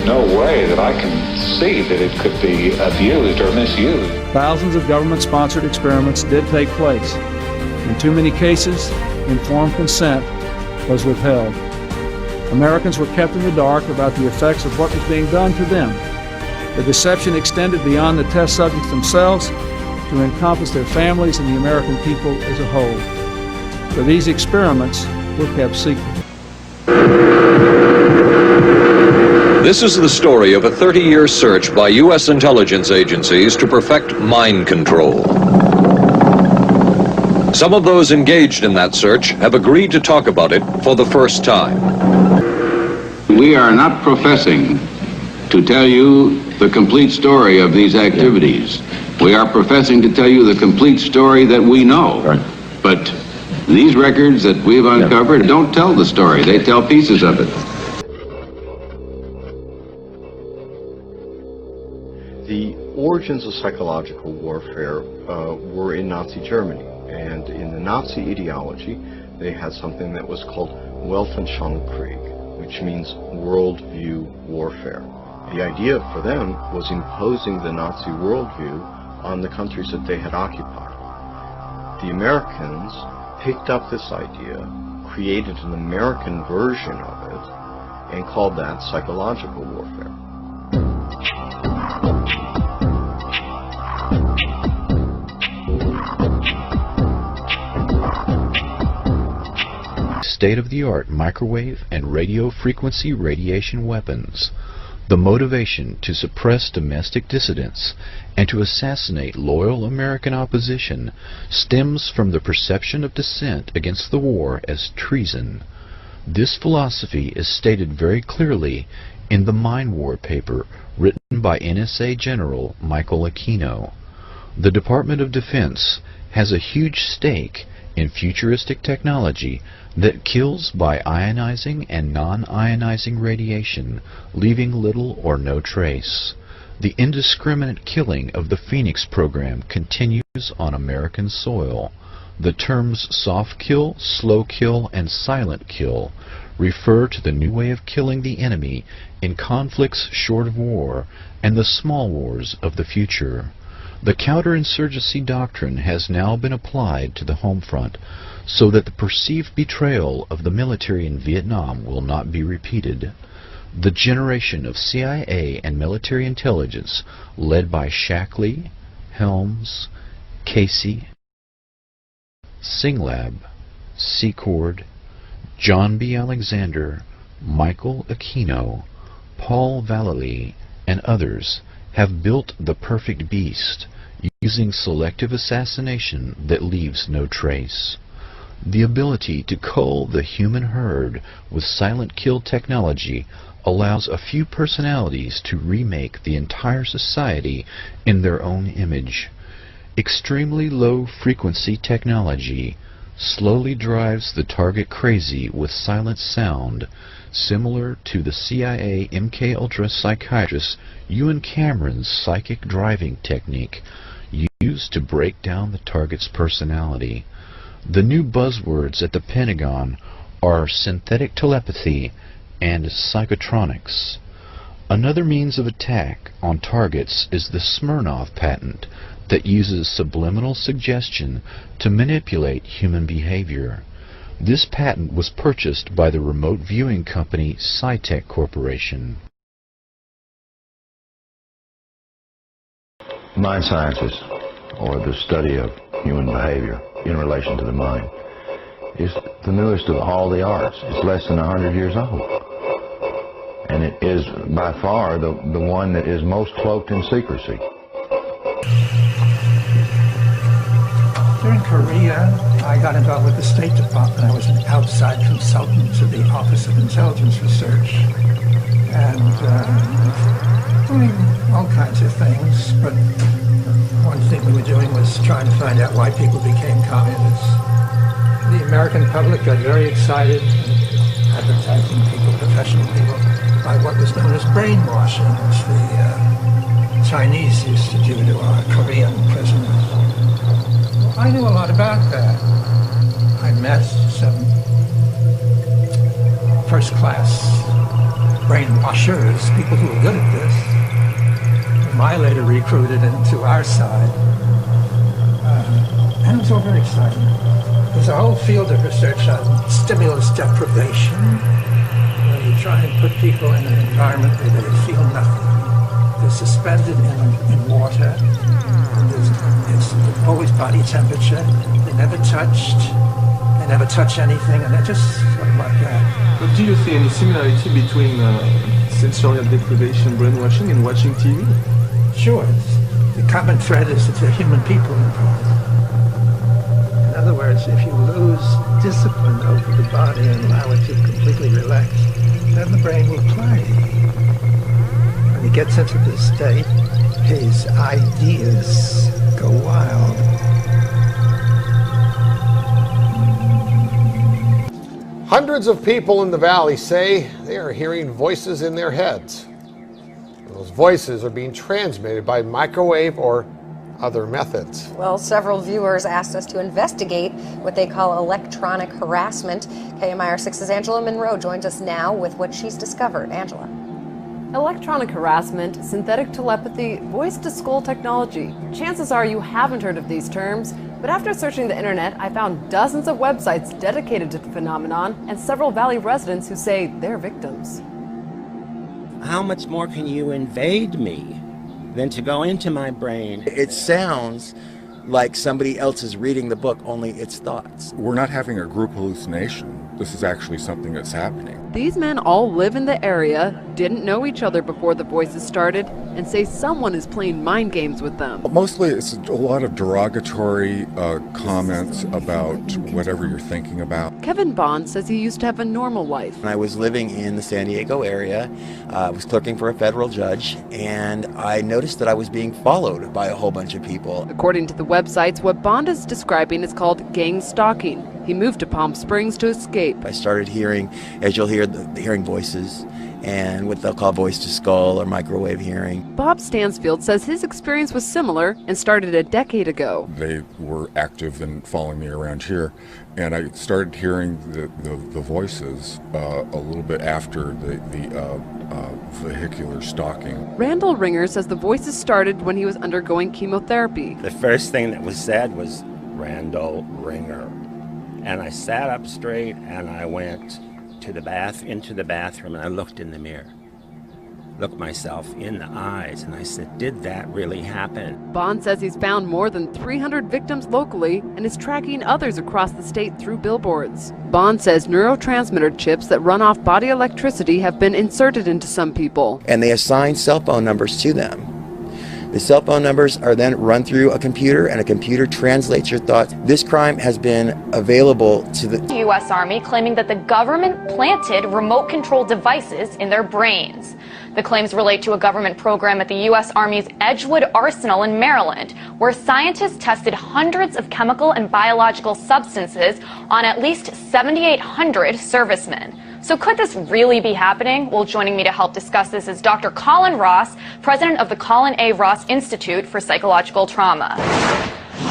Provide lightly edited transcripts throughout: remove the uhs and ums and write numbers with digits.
no way that I can see that it could be abused or misused. Thousands of government-sponsored experiments did take place. In too many cases, informed consent was withheld. Americans were kept in the dark about the effects of what was being done to them. The deception extended beyond the test subjects themselves to encompass their families and the American people as a whole. For these experiments were kept secret. This is the story of a 30-year search by U.S. intelligence agencies to perfect mind control. Some of those engaged in that search have agreed to talk about it for the first time. We are not professing to tell you the complete story of these activities. We are professing to tell you the complete story that we know. Right. But these records that we've uncovered don't tell the story. They tell pieces of it. The origins of psychological warfare were in Nazi Germany. And in the Nazi ideology, they had something that was called Weltanschauungskrieg, which means worldview warfare. The idea for them was imposing the Nazi worldview on the countries that they had occupied. The Americans picked up this idea, created an American version of it, and called that psychological warfare. State-of-the-art microwave and radio frequency radiation weapons. The motivation to suppress domestic dissidents and to assassinate loyal American opposition stems from the perception of dissent against the war as treason. This philosophy is stated very clearly in the Mind War paper written by NSA General Michael Aquino. The Department of Defense has a huge stake in futuristic technology that kills by ionizing and non-ionizing radiation, leaving little or no trace. The indiscriminate killing of the Phoenix program continues on American soil. The terms soft kill, slow kill, and silent kill refer to the new way of killing the enemy in conflicts short of war and the small wars of the future. The counterinsurgency doctrine has now been applied to the home front so that the perceived betrayal of the military in Vietnam will not be repeated. The generation of CIA and military intelligence led by Shackley, Helms, Casey, Singlab, Secord, John B. Alexander, Michael Aquino, Paul Vallely, and others have built the perfect beast, using selective assassination that leaves no trace. The ability to cull the human herd with silent kill technology allows a few personalities to remake the entire society in their own image. Extremely low frequency technology slowly drives the target crazy with silent sound, similar to the CIA MKUltra psychiatrist Ewan Cameron's psychic driving technique used to break down the target's personality. The new buzzwords at the Pentagon are synthetic telepathy and psychotronics. Another means of attack on targets is the Smirnov patent that uses subliminal suggestion to manipulate human behavior. This patent was purchased by the remote viewing company Scitech Corporation. Mind sciences, or the study of human behavior in relation to the mind, is the newest of all the arts. It's less than 100 years old. And it is by far the one that is most cloaked in secrecy. During Korea, I got involved with the State Department. I was an outside consultant to the Office of Intelligence Research, and doing all kinds of things. But one thing we were doing was trying to find out why people became communists. The American public got very excited, advertising people, professional people, by what was known as brainwashing, which the Chinese used to do to our Korean prisoners. I knew a lot about that. I met some first-class brainwashers, people who are good at this, whom I later recruited into our side. And it was all very exciting. There's a whole field of research on stimulus deprivation, where you try and put people in an environment where they feel nothing. They're suspended in water. It's always body temperature. They're never touched. They never touch anything, and they're just sort of like that. But do you see any similarity between sensorial deprivation, brainwashing, and watching TV? Sure. The common thread is that they're human people involved. In other words, if you lose discipline over the body and allow it to completely relax, then the brain will play. When he gets into this state, his ideas go wild. Hundreds of people in the valley say they are hearing voices in their heads. Those voices are being transmitted by microwave or other methods. Well, several viewers asked us to investigate what they call electronic harassment. KMIR 6's Angela Monroe joins us now with what she's discovered. Angela. Electronic harassment, synthetic telepathy, voice-to-skull technology. Chances are you haven't heard of these terms, but after searching the internet, I found dozens of websites dedicated to the phenomenon and several Valley residents who say they're victims. How much more can you invade me than to go into my brain? It sounds like somebody else is reading the book, only it's thoughts. We're not having a group hallucination. This is actually something that's happening. These men all live in the area, didn't know each other before the voices started, and say someone is playing mind games with them. Mostly it's a lot of derogatory comments about whatever you're thinking about. Kevin Bond says he used to have a normal life. I was living in the San Diego area, I was clerking for a federal judge, and I noticed that I was being followed by a whole bunch of people. According to the websites, what Bond is describing is called gang stalking. He moved to Palm Springs to escape. I started hearing, as you'll hear, hearing voices and what they'll call voice to skull or microwave hearing. Bob Stansfield says his experience was similar and started a decade ago. They were active in following me around here, and I started hearing the voices a little bit after the vehicular stalking. Randall Ringer says the voices started when he was undergoing chemotherapy. The first thing that was said was Randall Ringer. And I sat up straight and I went to into the bathroom, and I looked in the mirror. Looked myself in the eyes, and I said, did that really happen? Bond says he's found more than 300 victims locally and is tracking others across the state through billboards. Bond says neurotransmitter chips that run off body electricity have been inserted into some people. And they assign cell phone numbers to them. The cell phone numbers are then run through a computer, and a computer translates your thoughts. This crime has been available to the U.S. Army, claiming that the government planted remote control devices in their brains. The claims relate to a government program at the U.S. Army's Edgewood Arsenal in Maryland, where scientists tested hundreds of chemical and biological substances on at least 7,800 servicemen. So could this really be happening? Well, joining me to help discuss this is Dr. Colin Ross, president of the Colin A. Ross Institute for Psychological Trauma.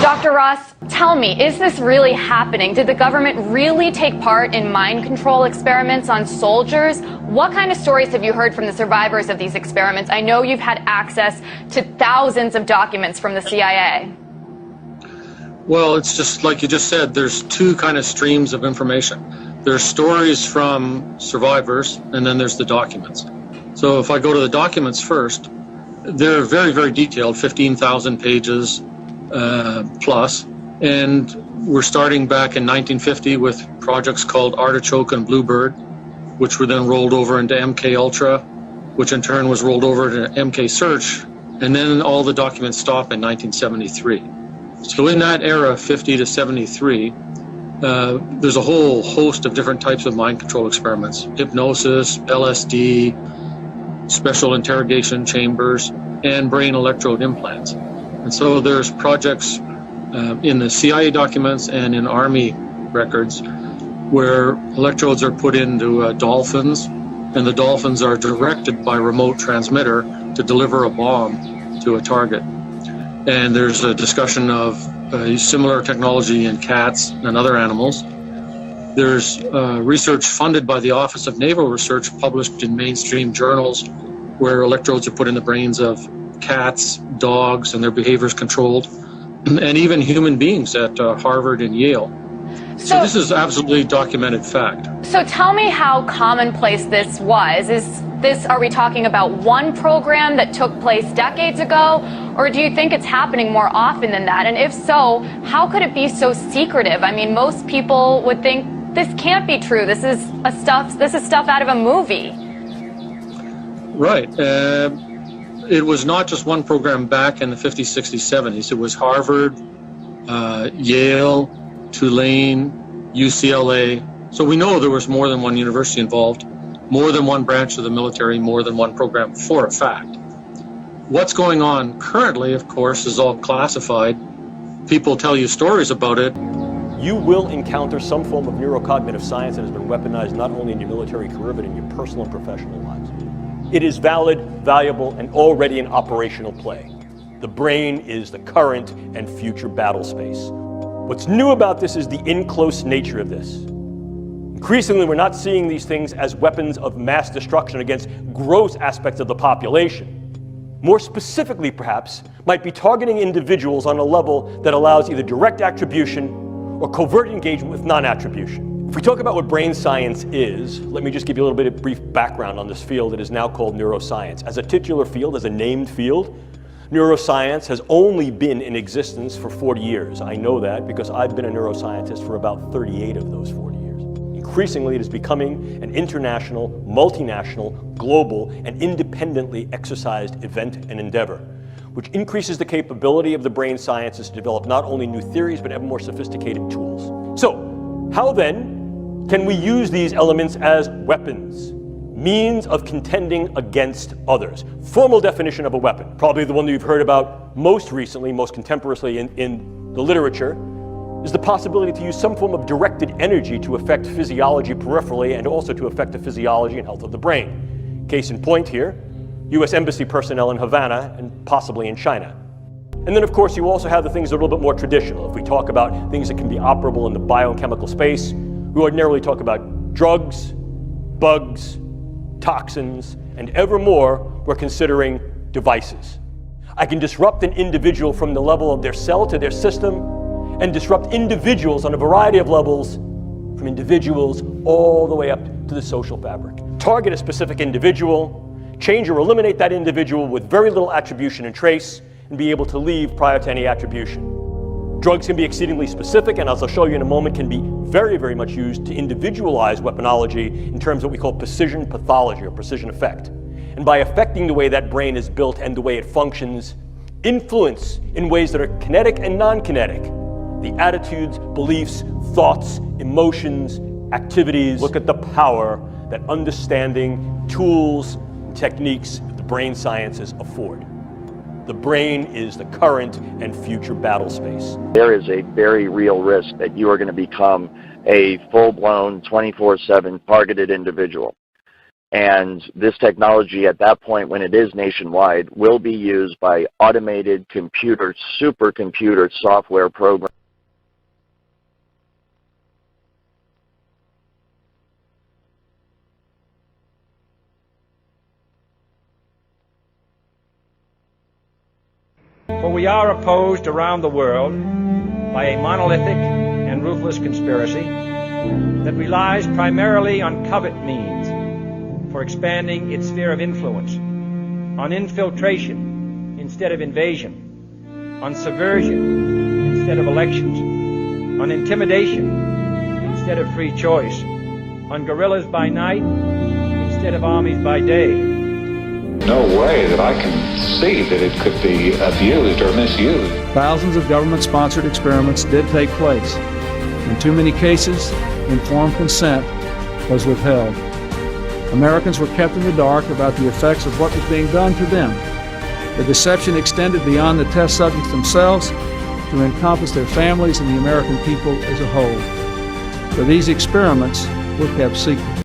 Dr. Ross, tell me, is this really happening? Did the government really take part in mind control experiments on soldiers? What kind of stories have you heard from the survivors of these experiments? I know you've had access to thousands of documents from the CIA. Well, it's just like you just said, there's two kind of streams of information. There's stories from survivors, and then there's the documents. So if I go to the documents first, they're very, very detailed, 15,000 pages plus. And we're starting back in 1950 with projects called Artichoke and Bluebird, which were then rolled over into MK Ultra, which in turn was rolled over to MK Search, and then all the documents stop in 1973. So in that era, 50 to 73, there's a whole host of different types of mind control experiments: hypnosis, LSD, special interrogation chambers, and brain electrode implants. And so there's projects in the CIA documents and in Army records where electrodes are put into dolphins, and the dolphins are directed by remote transmitter to deliver a bomb to a target. And there's a discussion of similar technology in cats and other animals. There's research funded by the Office of Naval Research published in mainstream journals where electrodes are put in the brains of cats, dogs, and their behavior is controlled, and even human beings at Harvard and Yale. So this is absolutely documented fact. So tell me how commonplace this was. Are we talking about one program that took place decades ago, or do you think it's happening more often than that? And if so, how could it be so secretive? I mean, most people would think this can't be true. This is stuff out of a movie. Right. It was not just one program back in the 50s, 60s, 70s. It was Harvard, Yale, Tulane, UCLA. So we know there was more than one university involved, more than one branch of the military, more than one program for a fact. What's going on currently, of course, is all classified. People tell you stories about it. You will encounter some form of neurocognitive science that has been weaponized not only in your military career, but in your personal and professional lives. It is valid, valuable, and already in operational play. The brain is the current and future battle space. What's new about this is the in-close nature of this. Increasingly, we're not seeing these things as weapons of mass destruction against gross aspects of the population. More specifically, perhaps, might be targeting individuals on a level that allows either direct attribution or covert engagement with non-attribution. If we talk about what brain science is, let me just give you a little bit of brief background on this field that is now called neuroscience. As a titular field, as a named field, neuroscience has only been in existence for 40 years. I know that because I've been a neuroscientist for about 38 of those 40 years. Increasingly, it is becoming an international, multinational, global, and independently exercised event and endeavor, which increases the capability of the brain sciences to develop not only new theories, but ever more sophisticated tools. So, how then can we use these elements as weapons? Means of contending against others. Formal definition of a weapon, probably the one that you've heard about most recently, most contemporaneously in the literature, is the possibility to use some form of directed energy to affect physiology peripherally and also to affect the physiology and health of the brain. Case in point here, U.S. Embassy personnel in Havana and possibly in China. And then, of course, you also have the things that are a little bit more traditional. If we talk about things that can be operable in the biochemical space, we ordinarily talk about drugs, bugs, toxins, and ever more, we're considering devices. I can disrupt an individual from the level of their cell to their system, and disrupt individuals on a variety of levels, from individuals all the way up to the social fabric. Target a specific individual, change or eliminate that individual with very little attribution and trace, and be able to leave prior to any attribution. Drugs can be exceedingly specific, and as I'll show you in a moment, can be very, very much used to individualize weaponology in terms of what we call precision pathology or precision effect. And by affecting the way that brain is built and the way it functions, influence in ways that are kinetic and non-kinetic the attitudes, beliefs, thoughts, emotions, activities. Look at the power that understanding tools, techniques the brain sciences afford. The brain is the current and future battle space. There is a very real risk that you are going to become a full-blown 24/7 targeted individual. And this technology at that point, when it is nationwide, will be used by automated computer, supercomputer software programs. For we are opposed around the world by a monolithic and ruthless conspiracy that relies primarily on covert means for expanding its sphere of influence, on infiltration instead of invasion, on subversion instead of elections, on intimidation instead of free choice, on guerrillas by night instead of armies by day. No way that I can see that it could be abused or misused. Thousands of government-sponsored experiments did take place. In too many cases, informed consent was withheld. Americans were kept in the dark about the effects of what was being done to them. The deception extended beyond the test subjects themselves to encompass their families and the American people as a whole. For these experiments were kept secret.